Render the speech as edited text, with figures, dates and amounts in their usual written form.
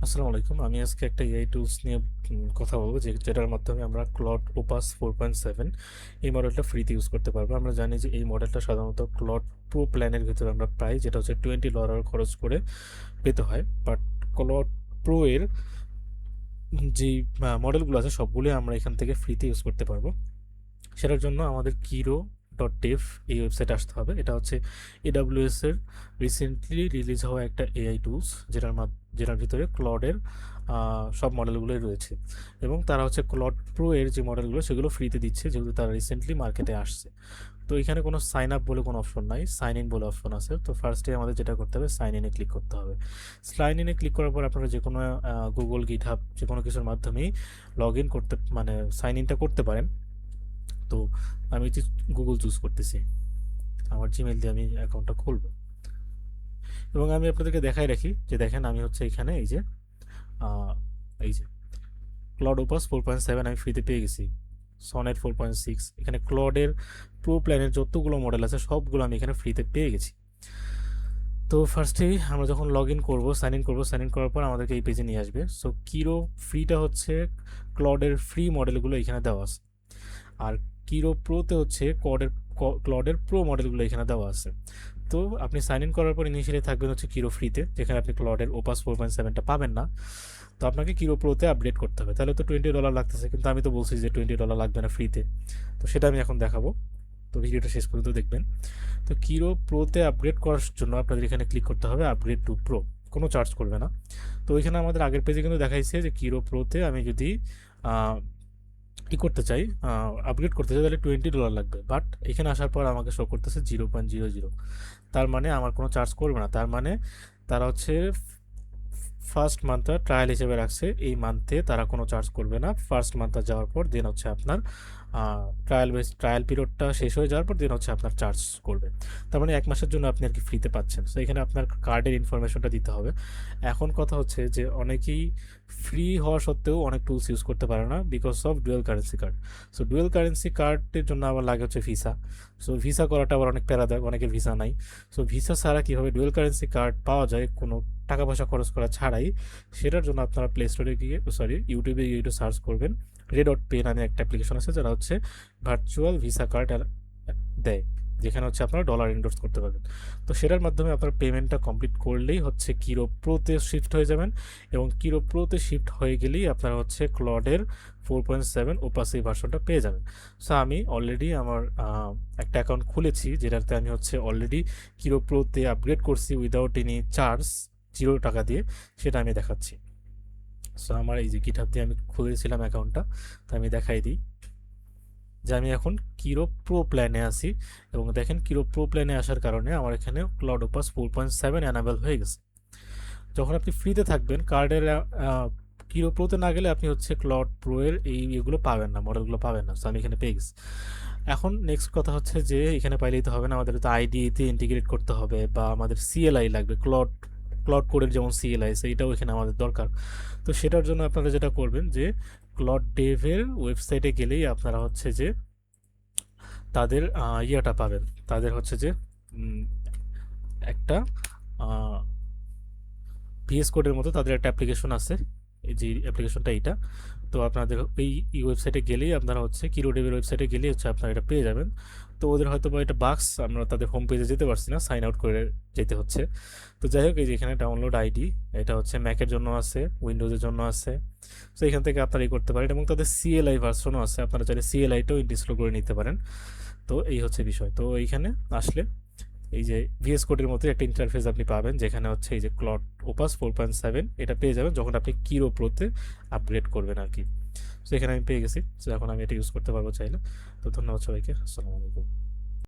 আসসালামু আলাইকুম। আমি আজকে একটা এআই টুলস নিয়ে কথা বলবো যেটার মাধ্যমে আমরা ক্লড ওপাস 4.7 এই মডেলটা ফ্রিতে ইউজ করতে পারবো। আমরা জানি যে এই মডেলটা সাধারণত ক্লড প্রো প্ল্যানের ভিতরে আমরা পাই, যেটা হচ্ছে $20 খরচ করে পেতে হয়। বাট ক্লড প্রো এর যে মডেলগুলো আছে সবগুলোই আমরা এখান থেকে ফ্রিতে ইউজ করতে পারবো। সেটার জন্য আমাদের কিরো ডট ডেভ এই ওয়েবসাইটে আসতে হবে। এটা হচ্ছে এডাব্লিউএস এর রিসেন্টলি রিলিজ হওয়া একটা এআই টুলস, যেটার ভিতরে ক্লডের সব মডেলগুলোই রয়েছে, এবং তারা হচ্ছে ক্লড প্রো এর যে মডেলগুলো সেগুলো ফ্রিতে দিচ্ছে, যেহেতু তারা রিসেন্টলি মার্কেটে আসছে। তো এখানে কোনো সাইন আপ বলে কোনো অপশন নাই, সাইন ইন বলে অপশন আছে। তো ফার্স্টে আমাদের যেটা করতে হবে, সাইন ইনে ক্লিক করতে হবে। সাইন ইনে ক্লিক করার পর আপনারা যে কোনো গুগল গিটহাব যে কোনো কিছুর মাধ্যমেই লগ ইন করতে, মানে সাইন ইনটা করতে পারেন। তো আমি গুগল চুজ করতেছি, আমার জিমেল দিয়ে আমি অ্যাকাউন্টটা খুলবো। এবং আমি আপনাদেরকে দেখাই রাখি যে দেখেন, আমি হচ্ছে এখানে আহ, এই যে ক্লড ওপাস 4.7 আমি ফ্রিতে পেয়ে গেছি। সনেট 4.6, এখানে ক্লডের প্রো প্ল্যানের যতগুলো মডেল আছে সবগুলো আমি এখানে ফ্রিতে পেয়ে গেছি। তো ফার্স্টেই আমরা যখন লগ ইন করবো, সাইন ইন করবো, সাইন ইন করার পর আমাদেরকে এই পেজে নিয়ে আসবে। সো কিরো ফ্রিটা হচ্ছে ক্লডের ফ্রি মডেলগুলো এখানে দেওয়া আছে, আর কিরো প্রোতে হচ্ছে ক্লডের প্রো মডেলগুলো এখানে দেওয়া আছে। তো আপনি সাইন ইন করার পর ইনিশিয়ালি থাকবেন হচ্ছে কিরো ফ্রিতে, যেখানে আপনি ক্লডের ওপাস 4.7টা পাবেন না। তো আপনাকে কিরো প্রোতে আপডেট করতে হবে, তাহলে তো $20 লাগতেছে, কিন্তু আমি তো বলছি যে $20 লাগবে না ফ্রিতে। তো সেটা আমি এখন দেখাবো, তো ভিডিওটা শেষ পর্যন্ত দেখবেন। তো কিরো প্রোতে আপগ্রেড করার জন্য আপনাদের এখানে ক্লিক করতে হবে আপগ্রেড টু প্রো, কোনো চার্জ করবে না। তো ওইখানে আমাদের আগের পেজে কিন্তু দেখাইছে যে কিরো প্রোতে আমি যদি ই করতে চাই, আপগ্রেড করতে চাই, তাহলে $20 লাগবে। বাট এখানে আসার পর আমাকে শো করতেছে 0.00, তার মানে আমার কোনো চার্জ করবে না। তার মানে তারা হচ্ছে ফার্স্ট মান্থটা ট্রায়াল হিসেবে রাখছে, এই মান্থে তারা কোনো চার্জ করবে না। ফার্স্ট মান্থটা যাওয়ার পর দেন হচ্ছে আপনার ট্রায়াল পিরিয়ডটা শেষ হয়ে যাওয়ার পর দেন হচ্ছে আপনার চার্জ করবে। তার মানে 1 মাসের জন্য আপনি আর কি ফ্রিতে পাচ্ছেন। তো এখানে আপনার কার্ডের ইনফরমেশনটা দিতে হবে। এখন কথা হচ্ছে যে অনেকেই ফ্রি হওয়া সত্ত্বেও অনেক টুলস ইউজ করতে পারে না, because of dual currency card. So dual currency কার্ডের জন্য আবার লাগে হচ্ছে ভিসা। সো ভিসা করাটা আবার অনেক প্যারাদায়ক, অনেকের ভিসা নাই। সো ভিসা ছাড়া কীভাবে ডুয়েল কারেন্সি কার্ড পাওয়া যায় কোনো টাকা পয়সা খরচ করা ছাড়াই, সেটার জন্য আপনারা প্লে স্টোরে গিয়ে, সরি, ইউটিউবে গিয়ে একটু সার্চ করবেন। রে.পে নামে একটা অ্যাপ্লিকেশন আছে, যারা হচ্ছে ভার্চুয়াল ভিসা কার্ড দেয়, যেখানে হচ্ছে আপনারা ডলার এন্ডোর্স করতে পারবেন। তো সেটার মাধ্যমে আপনার পেমেন্টটা কমপ্লিট করলেই হচ্ছে কিরো প্রোতে শিফট হয়ে যাবেন, এবং কিরো প্রোতে শিফট হয়ে গেলেই আপনারা হচ্ছে ক্লডের 4.7 ওপাসি ভার্সনটা পেয়ে যাবেন। সো আমি অলরেডি আমার একটা অ্যাকাউন্ট খুলেছি, যেটাতে আমি হচ্ছে অলরেডি কিরো প্রোতে আপগ্রেড করছি উইদাউট এনি চার্জ, $0 দিয়ে। সেটা আমি দেখাচ্ছি। সো আমার এই যে গিটহাব দিয়ে আমি খুলেছিলাম অ্যাকাউন্টটা, তো আমি দেখাই দিই যে আমি এখন কিরো প্রো প্ল্যানে আছি। এবং দেখেন, কিরো প্রো প্ল্যানে আসার কারণে আমার এখানে ক্লাউড ওপাস 4.7 অ্যানাবেল হয়ে গেছে। যখন আপনি ফ্রিতে থাকবেন কার্ডের কিরো প্রোতে না গেলে আপনি হচ্ছে ক্লাউড প্রো এর এগুলো পাবেন না, মডেলগুলো পাবেন না। তো আমি এখানে পেয়ে গেছি। এখন নেক্সট কথা হচ্ছে যে এখানে পাইলেই তো হবে না, আমাদের তো আইডিতে ইন্টিগ্রেট করতে হবে, বা আমাদের সিএলআই লাগবে। ক্লড কোডের যেমন সিএলআই আছে, এটাও এখানে আমাদের দরকার। তো সেটার জন্য আপনারা যেটা করবেন যে ক্লড ডেভের ওয়েবসাইটে গেলেই আপনারা হচ্ছে যে তাদের ইয়েটা পাবেন। তাদের হচ্ছে যে একটা ভিএস কোডের মতো তাদের একটা অ্যাপ্লিকেশন আছে, এই যে অ্যাপ্লিকেশনটা এইটা। তো আপনাদের এই ওয়েবসাইটে গেলেই আপনারা হচ্ছে কিরোডেবের ওয়েবসাইটে গেলেই হচ্ছে আপনারা এটা পেয়ে যাবেন। তো ওদের হয়তো বা এটা বাক্স, আমরা তাদের হোম পেজে যেতে পারছি না, সাইন আউট করে যেতে হচ্ছে। তো যাই হোক, এই যে এখানে ডাউনলোড আইডি, এটা হচ্ছে ম্যাকের জন্য আছে, উইন্ডোজের জন্য আছে। তো এখান থেকে আপনারা এই করতে পারেন, এবং তাদের সিএলআই ভার্সনও আছে, আপনারা চাইলে সিএলআইটাও ইনস্টল করে নিতে পারেন। তো এই হচ্ছে বিষয়। তো এইখানে আসলে এই যে ভিএস কোডের মতো একটা ইন্টারফেস আপনি পাবেন, যেখানে হচ্ছে এই যে ক্লড ওপাস 4.7 এটা পেয়ে যাবেন যখন আপনি কিরো প্রোতে আপগ্রেড করবেন আর কি। তো এখানে আমি পেয়ে গেছি, তো এখন আমি এটা ইউজ করতে পারবো চাইলে। তো ধন্যবাদ সবাইকে, আসসালামু আলাইকুম।